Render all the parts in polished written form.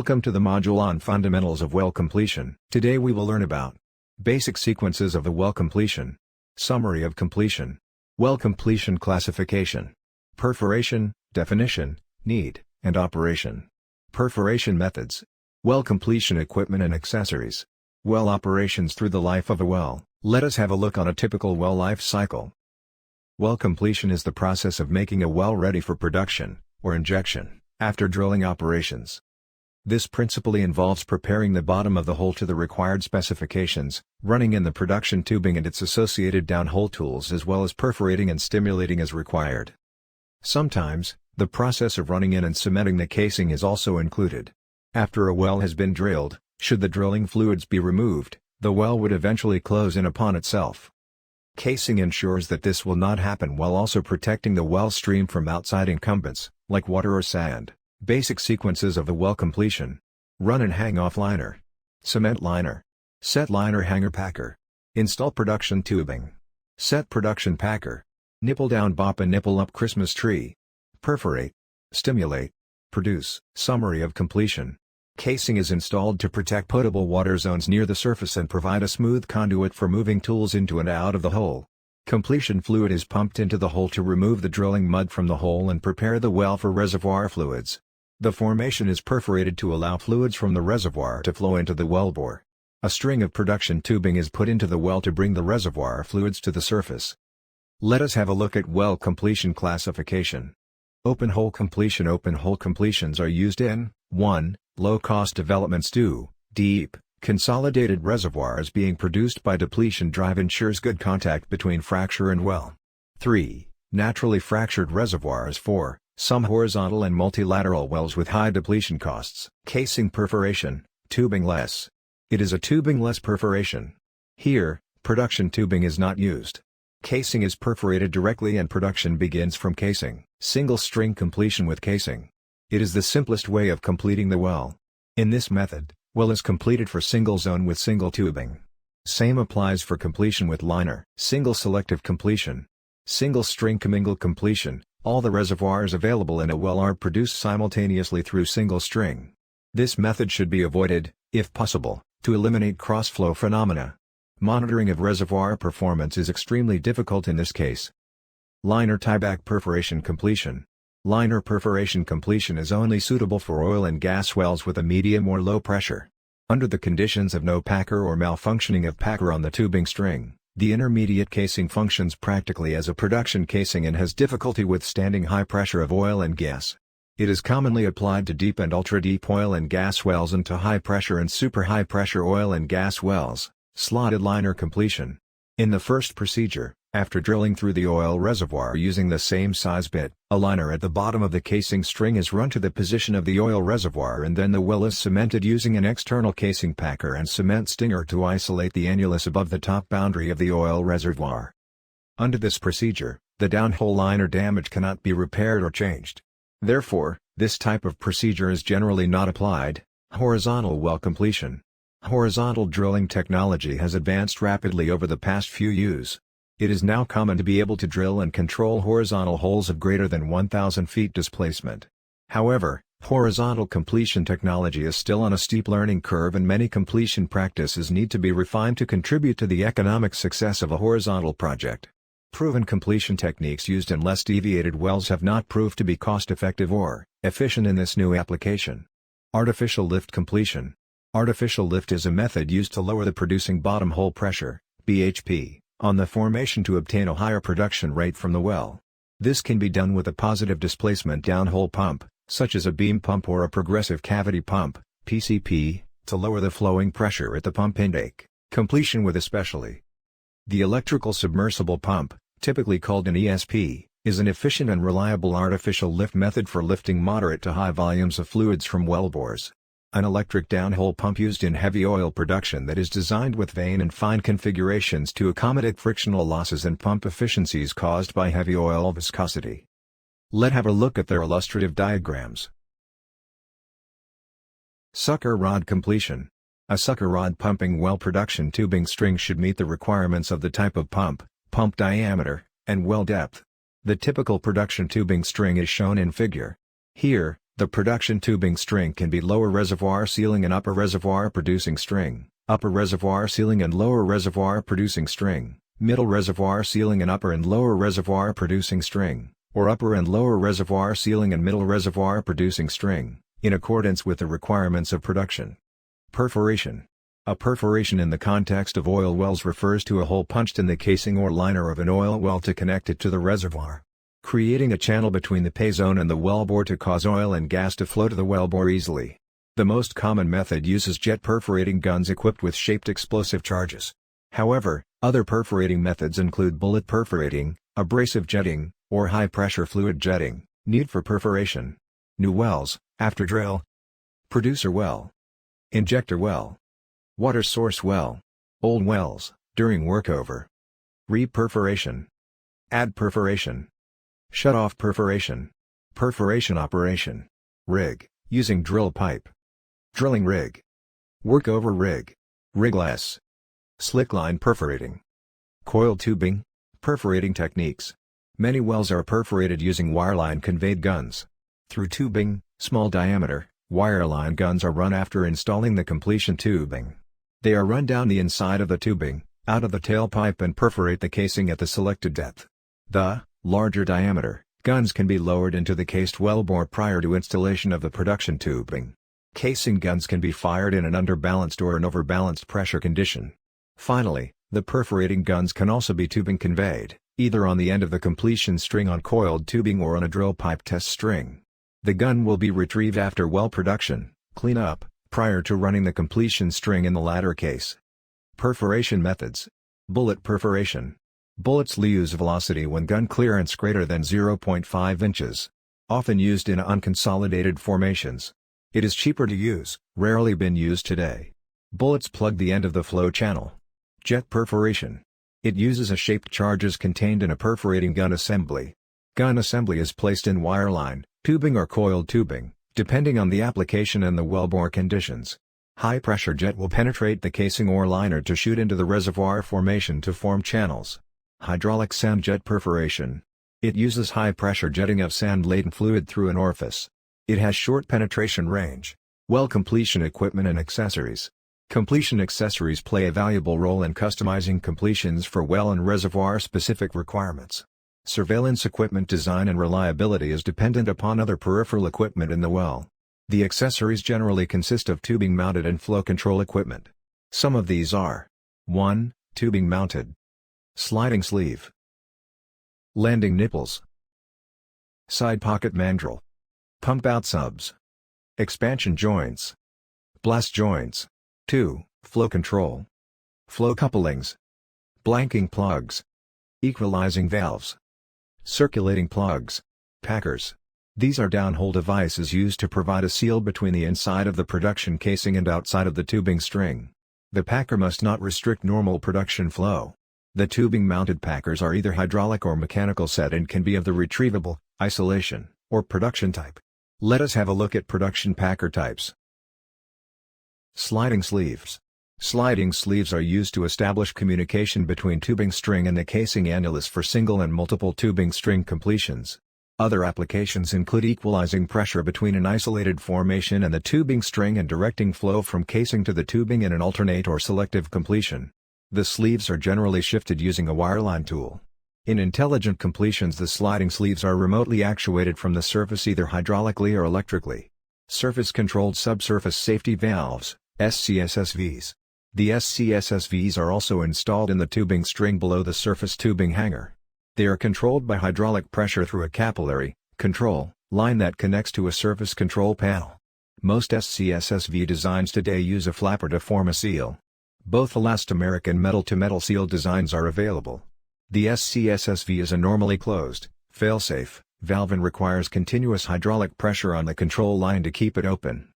Welcome to the module on fundamentals of well completion. Today we will learn about basic sequences of the well completion, summary of completion, well completion classification, perforation, definition, need, and operation, perforation methods, well completion equipment and accessories, well operations through the life of a well. Let us have a look on a typical well life cycle. Well completion is the process of making a well ready for production, or injection, after drilling operations. This principally involves preparing the bottom of the hole to the required specifications, running in the production tubing and its associated downhole tools, as well as perforating and stimulating as required. Sometimes, the process of running in and cementing the casing is also included. After a well has been drilled, should the drilling fluids be removed, the well would eventually close in upon itself. Casing ensures that this will not happen while also protecting the well stream from outside incumbents, like water or sand. Basic sequences of the well completion: run and hang off liner, cement liner, set liner hanger packer, install production tubing, set production packer, nipple down bop and nipple up Christmas tree, perforate, stimulate, produce. Summary of completion: casing is installed to protect potable water zones near the surface and provide a smooth conduit for moving tools into and out of the hole. Completion fluid is pumped into the hole to remove the drilling mud from the hole and prepare the well for reservoir fluids. The formation is perforated to allow fluids from the reservoir to flow into the wellbore. A string of production tubing is put into the well to bring the reservoir fluids to the surface. Let us have a look at well completion classification. Open hole completion. Open hole completions are used in 1. Low-cost developments. 2. Deep, consolidated reservoirs being produced by depletion drive ensures good contact between fracture and well. 3. Naturally fractured reservoirs. 4. Some horizontal and multilateral wells with high depletion costs. Casing perforation, tubing-less. It is a tubing-less perforation. Here, production tubing is not used. Casing is perforated directly and production begins from casing. Single-string completion with casing. It is the simplest way of completing the well. In this method, well is completed for single zone with single tubing. Same applies for completion with liner. Single selective completion. Single-string commingled completion. All the reservoirs available in a well are produced simultaneously through single string. This method should be avoided, if possible, to eliminate cross-flow phenomena. Monitoring of reservoir performance is extremely difficult in this case. Liner tieback perforation completion. Liner perforation completion is only suitable for oil and gas wells with a medium or low pressure. Under the conditions of no packer or malfunctioning of packer on the tubing string, the intermediate casing functions practically as a production casing and has difficulty withstanding high pressure of oil and gas. It is commonly applied to deep and ultra-deep oil and gas wells and to high pressure and super high pressure oil and gas wells. Slotted liner completion. In the first procedure, after drilling through the oil reservoir using the same size bit, a liner at the bottom of the casing string is run to the position of the oil reservoir and then the well is cemented using an external casing packer and cement stinger to isolate the annulus above the top boundary of the oil reservoir. Under this procedure, the downhole liner damage cannot be repaired or changed. Therefore, this type of procedure is generally not applied. Horizontal well completion. Horizontal drilling technology has advanced rapidly over the past few years. It is now common to be able to drill and control horizontal holes of greater than 1,000 feet displacement. However, horizontal completion technology is still on a steep learning curve and many completion practices need to be refined to contribute to the economic success of a horizontal project. Proven completion techniques used in less deviated wells have not proved to be cost-effective or efficient in this new application. Artificial lift completion. Artificial lift is a method used to lower the producing bottom hole pressure, BHP, on the formation to obtain a higher production rate from the well. This can be done with a positive displacement downhole pump, such as a beam pump or a progressive cavity pump, PCP, to lower the flowing pressure at the pump intake. Completion with especially. The electrical submersible pump, typically called an ESP, is an efficient and reliable artificial lift method for lifting moderate to high volumes of fluids from wellbores. An electric downhole pump used in heavy oil production that is designed with vane and fine configurations to accommodate frictional losses and pump efficiencies caused by heavy oil viscosity. Let's have a look at their illustrative diagrams. Sucker rod completion. A sucker rod pumping well production tubing string should meet the requirements of the type of pump, pump diameter, and well depth. The typical production tubing string is shown in figure. Here, The production tubing string can be lower reservoir sealing and upper reservoir producing string, upper reservoir sealing and lower reservoir producing string, middle reservoir sealing and upper and lower reservoir producing string, or upper and lower reservoir sealing and middle reservoir producing string, in accordance with the requirements of production. Perforation. A perforation in the context of oil wells refers to a hole punched in the casing or liner of an oil well to connect it to the reservoir, creating a channel between the pay zone and the wellbore to cause oil and gas to flow to the wellbore easily. The most common method uses jet perforating guns equipped with shaped explosive charges. However, other perforating methods include bullet perforating, abrasive jetting, or high-pressure fluid jetting. Need for perforation: new wells, after drill, producer well, injector well, water source well, old wells, during workover, re-perforation, add perforation, shut-off perforation, perforation operation, rig, using drill pipe, drilling rig, workover rig, rigless, slickline perforating, coil tubing, perforating techniques. Many wells are perforated using wireline conveyed guns. Through tubing, small diameter, wireline guns are run after installing the completion tubing. They are run down the inside of the tubing, out of the tailpipe and perforate the casing at the selected depth. The larger diameter guns can be lowered into the cased wellbore prior to installation of the production tubing. Casing guns can be fired in an underbalanced or an overbalanced pressure condition. Finally, the perforating guns can also be tubing conveyed, either on the end of the completion string on coiled tubing or on a drill pipe test string. The gun will be retrieved after well production, clean up, prior to running the completion string in the latter case. Perforation methods. Bullet perforation. Bullets lose velocity when gun clearance greater than 0.5 inches. Often used in unconsolidated formations. It is cheaper to use, rarely been used today. Bullets plug the end of the flow channel. Jet perforation. It uses a shaped charges contained in a perforating gun assembly. Gun assembly is placed in wireline, tubing or coiled tubing, depending on the application and the wellbore conditions. High-pressure jet will penetrate the casing or liner to shoot into the reservoir formation to form channels. Hydraulic sand jet perforation. It uses high-pressure jetting of sand-laden fluid through an orifice. It has short penetration range. Well completion equipment and accessories. Completion accessories play a valuable role in customizing completions for well and reservoir-specific requirements. Surveillance equipment design and reliability is dependent upon other peripheral equipment in the well. The accessories generally consist of tubing-mounted and flow control equipment. Some of these are: 1. Tubing-mounted sliding sleeve, landing nipples, side pocket mandrel, pump-out subs, expansion joints, blast joints. 2. Flow control, flow couplings, blanking plugs, equalizing valves, circulating plugs, packers. These are downhole devices used to provide a seal between the inside of the production casing and outside of the tubing string. The packer must not restrict normal production flow. The tubing-mounted packers are either hydraulic or mechanical set and can be of the retrievable, isolation, or production type. Let us have a look at production packer types. Sliding sleeves. Sliding sleeves are used to establish communication between tubing string and the casing annulus for single and multiple tubing string completions. Other applications include equalizing pressure between an isolated formation and the tubing string and directing flow from casing to the tubing in an alternate or selective completion. The sleeves are generally shifted using a wireline tool. In intelligent completions, the sliding sleeves are remotely actuated from the surface either hydraulically or electrically. Surface-controlled subsurface safety valves, SCSSVs. The SCSSVs are also installed in the tubing string below the surface tubing hanger. They are controlled by hydraulic pressure through a capillary control line that connects to a surface control panel. Most SCSSV designs today use a flapper to form a seal. Both elastomeric and metal-to-metal seal designs are available. The SCSSV is a normally closed, fail-safe valve and requires continuous hydraulic pressure on the control line to keep it open.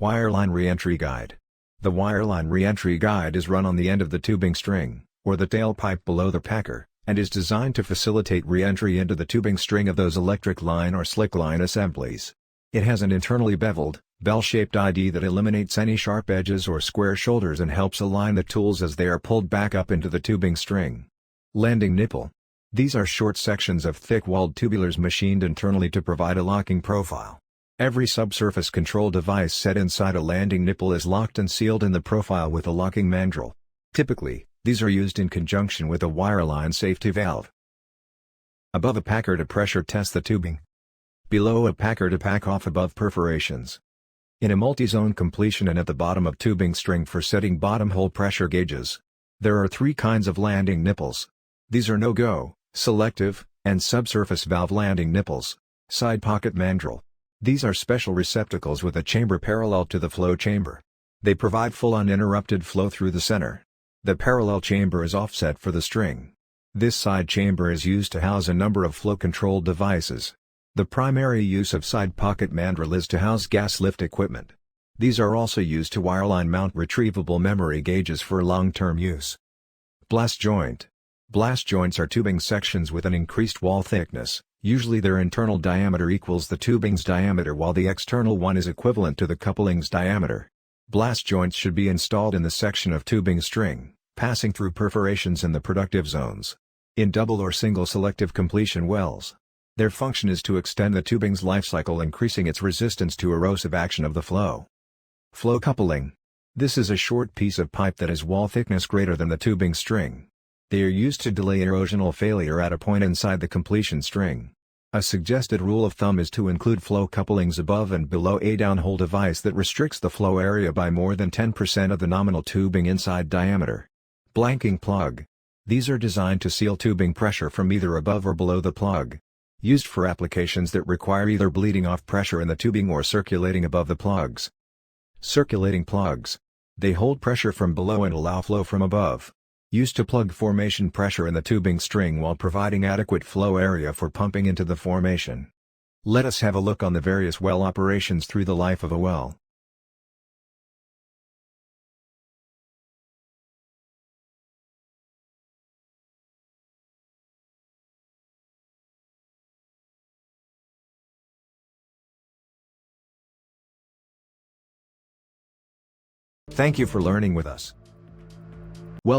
Wireline Reentry Guide. The wireline reentry guide is run on the end of the tubing string, or the tailpipe below the packer, and is designed to facilitate reentry into the tubing string of those electric line or slick line assemblies. It has an internally beveled, bell-shaped ID that eliminates any sharp edges or square shoulders and helps align the tools as they are pulled back up into the tubing string. Landing nipple. These are short sections of thick-walled tubulars machined internally to provide a locking profile. Every subsurface control device set inside a landing nipple is locked and sealed in the profile with a locking mandrel. Typically, these are used in conjunction with a wireline safety valve. Above a packer to pressure test the tubing. Below a packer to pack off above perforations. In a multi-zone completion and at the bottom of tubing string for setting bottom hole pressure gauges. There are three kinds of landing nipples. These are no-go, selective, and subsurface valve landing nipples. Side pocket mandrel. These are special receptacles with a chamber parallel to the flow chamber. They provide full uninterrupted flow through the center. The parallel chamber is offset for the string. This side chamber is used to house a number of flow control devices. The primary use of side pocket mandrel is to house gas lift equipment. These are also used to wireline mount retrievable memory gauges for long-term use. Blast joint. Blast joints are tubing sections with an increased wall thickness. Usually their internal diameter equals the tubing's diameter while the external one is equivalent to the coupling's diameter. Blast joints should be installed in the section of tubing string, passing through perforations in the productive zones. In double or single selective completion wells. Their function is to extend the tubing's life cycle, increasing its resistance to erosive action of the flow. Flow coupling. This is a short piece of pipe that has wall thickness greater than the tubing string. They are used to delay erosional failure at a point inside the completion string. A suggested rule of thumb is to include flow couplings above and below a downhole device that restricts the flow area by more than 10% of the nominal tubing inside diameter. Blanking plug. These are designed to seal tubing pressure from either above or below the plug. Used for applications that require either bleeding off pressure in the tubing or circulating above the plugs. Circulating plugs. They hold pressure from below and allow flow from above. Used to plug formation pressure in the tubing string while providing adequate flow area for pumping into the formation. Let us have a look on the various well operations through the life of a well. Thank you for learning with us.